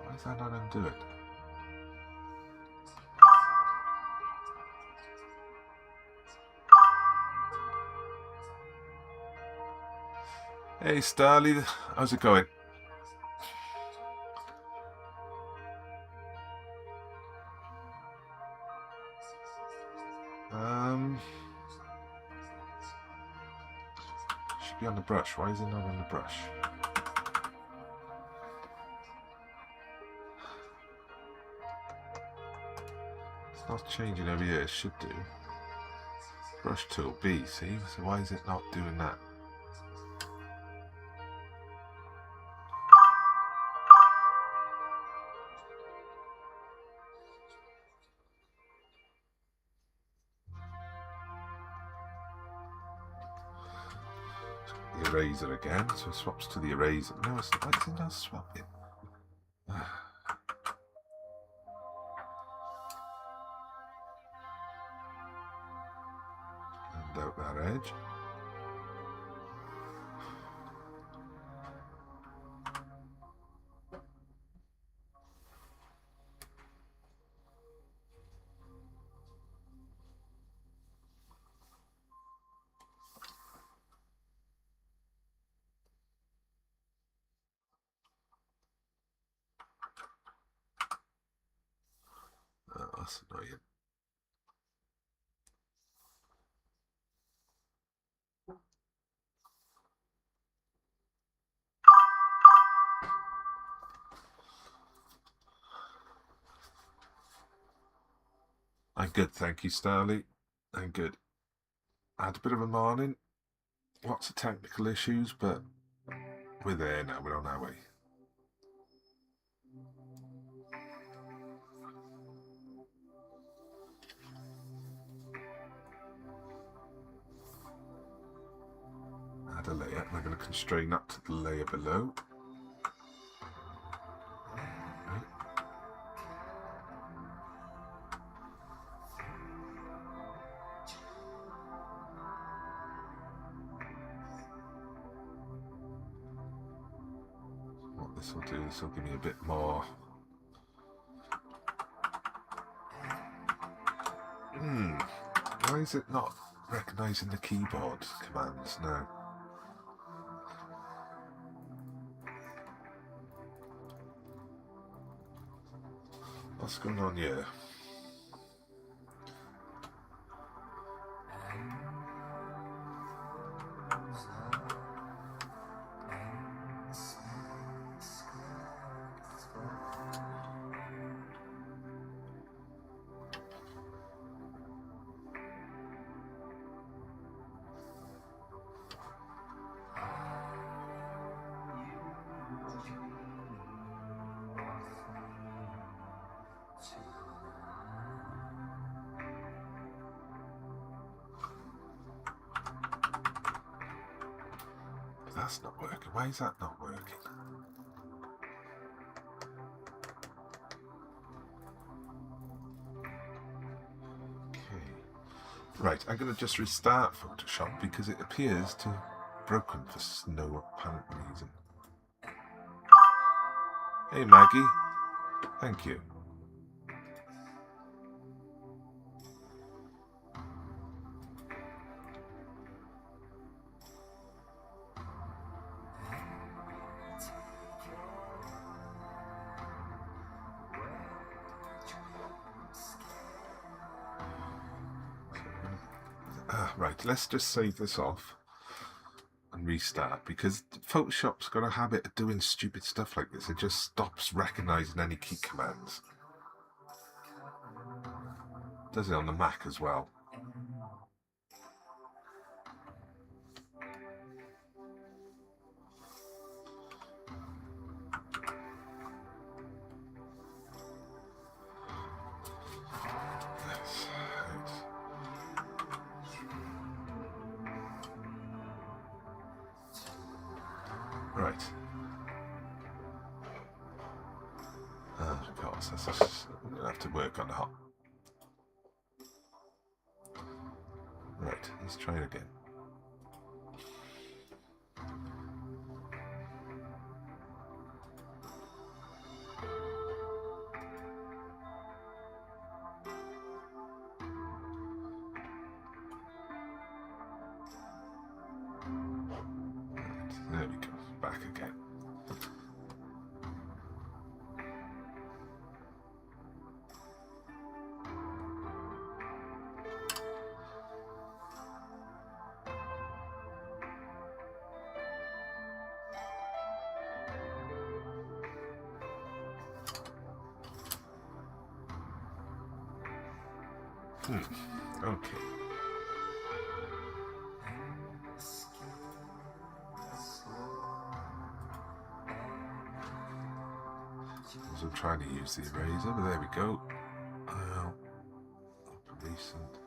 Why is that not undo it? Hey Starly, how's it going? Should be on the brush. Why is it not on the brush? It's not changing over here. It should do. Brush tool B, see? So why is it not doing that? The eraser again, so it swaps to the eraser. No, it's not. Why does it not swap it? Blend out that edge. Oh, that's annoying. I'm good, thank you, Starly. I'm good. I had a bit of a morning. Lots of technical issues, but we're there now. We're on our way. Add a layer. I'm going to constrain that to the layer below. this will do. This will give me a bit more. Why is it not recognising the keyboard commands now? What's going on here? That's not working. Why is that not working? Okay. Right, I'm going to just restart Photoshop because it appears to have broken for no apparent reason. Hey Maggie, thank you. Right, let's just save this off and restart because Photoshop's got a habit of doing stupid stuff like this. It just stops recognising any key commands. Does it on the Mac as well. Right. Of course, I'm going to have to work on that. Right, let's try it again. Right, there we go. Back again. Okay. So I'm trying to use the eraser, but there we go. Recent.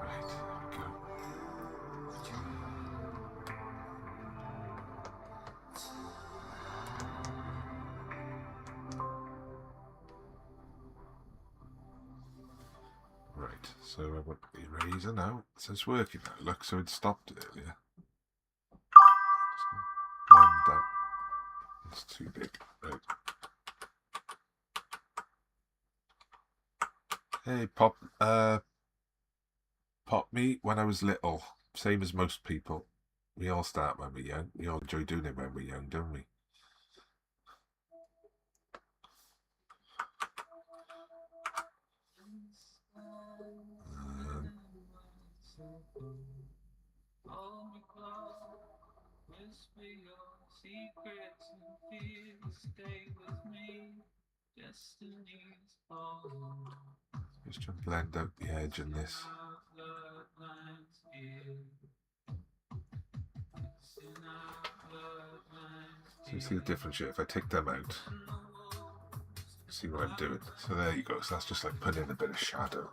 Right, there we go. Right, so I want the eraser now. So it's working now. Look, so it stopped earlier. Blend that. It's too big. Right. Hey, Pop me when I was little. Same as most people. We all start when we're young. We all enjoy doing it when we're young, don't we? Just trying to blend out the edge in this. So you see the difference here. If I take them out, see what I'm doing. So there you go. So that's just like putting in a bit of shadow.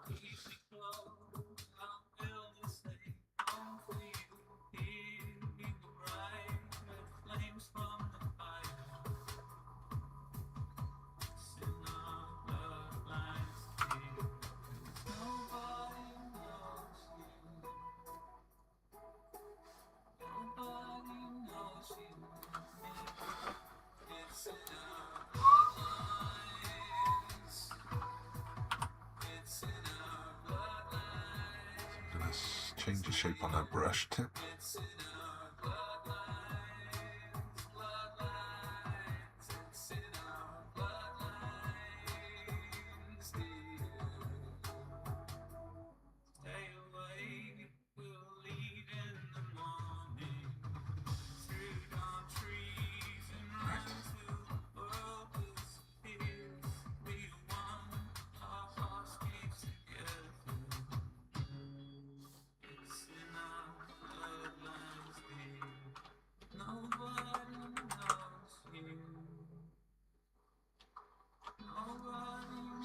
change the shape on that brush tip.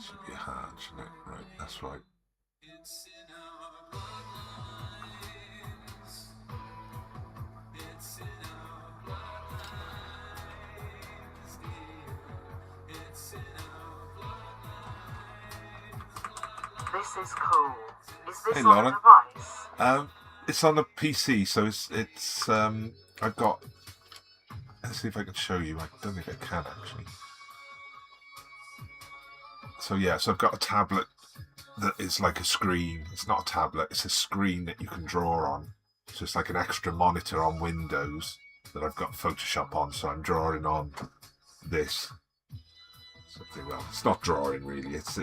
Should be a hand, shouldn't it? Right, that's right. This is cool. Is this Hey, on Lauren. a device? It's on a PC, so it's I've got. Let's see if I can show you. I don't think I can actually. So yeah, so I've got a tablet that is like a screen. It's not a tablet, it's a screen that you can draw on. So it's like an extra monitor on Windows that I've got Photoshop on, so I'm drawing on this. Something, well, it's not drawing really, it's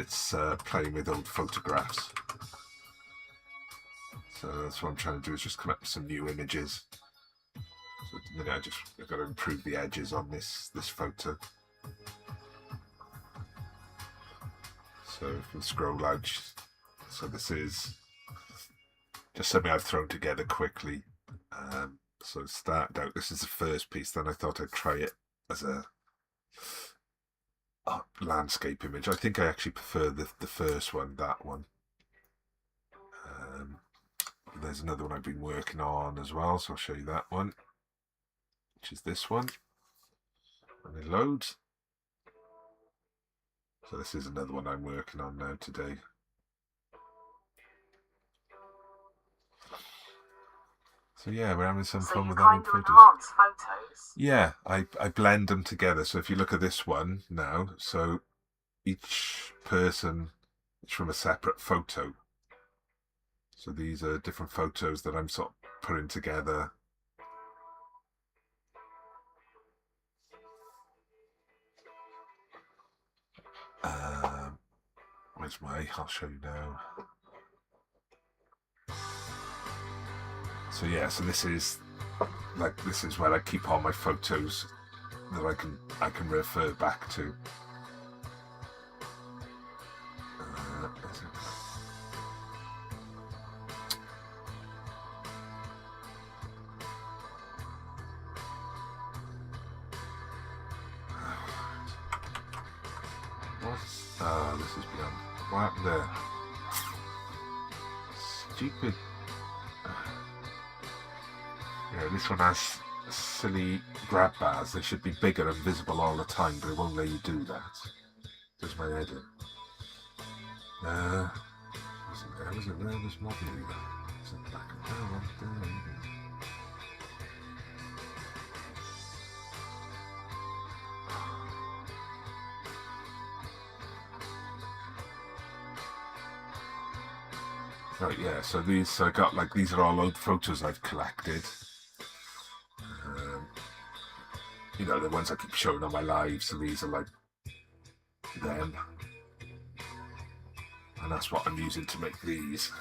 playing with old photographs. So that's what I'm trying to do, is just come up with some new images. So at the minute I've got to improve the edges on this photo. So if we scroll out, so this is just something I've thrown together quickly. So start out, this is the first piece, then I thought I'd try it as a landscape image. I think I actually prefer the first one, that one. There's another one I've been working on as well, so I'll show you that one, which is this one. And it loads. So this is another one I'm working on now today. So yeah, we're having some fun with our old photos. Enhance photos. Yeah, I blend them together. So if you look at this one now, so each person is from a separate photo. So these are different photos that I'm sort of putting together. Where's my? I'll show you now. So yeah, so this is where I keep all my photos that I can refer back to. This is beyond. What happened there? Stupid. Yeah, this one has silly grab bars. They should be bigger and visible all the time, but it won't let you do that. Does my head in. Wasn't there? Was it there? This model either. Is it back and down? Right, yeah, so these I got, like, these are all old photos I've collected. You know, the ones I keep showing on my live, so these are like them. And that's what I'm using to make these.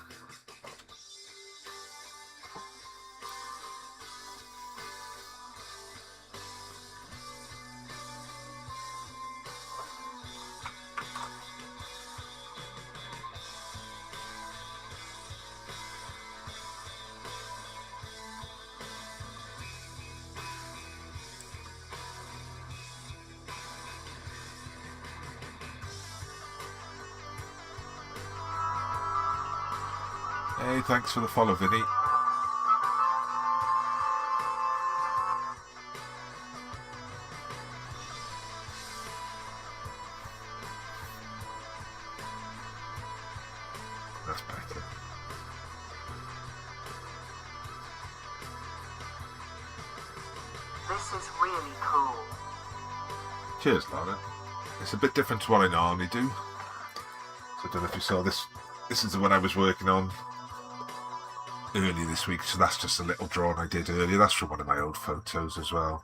Hey, thanks for the follow, Vinny. That's better. This is really cool. Cheers, Laura. It's a bit different to what I normally do. So I don't know if you saw this. This is the one I was working on early this week, so that's just a little drawing I did earlier. That's from one of my old photos as well.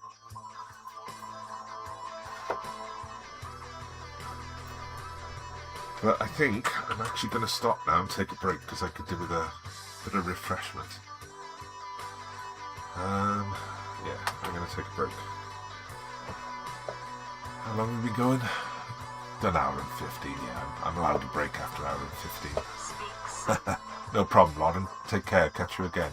But I think I'm actually going to stop now and take a break because I could do with a bit of refreshment. Yeah, I'm going to take a break. How long have we been going? An hour and 15, yeah. I'm allowed a break after an hour and 15. Speak soon. No problem, Lauren. Take care. Catch you again.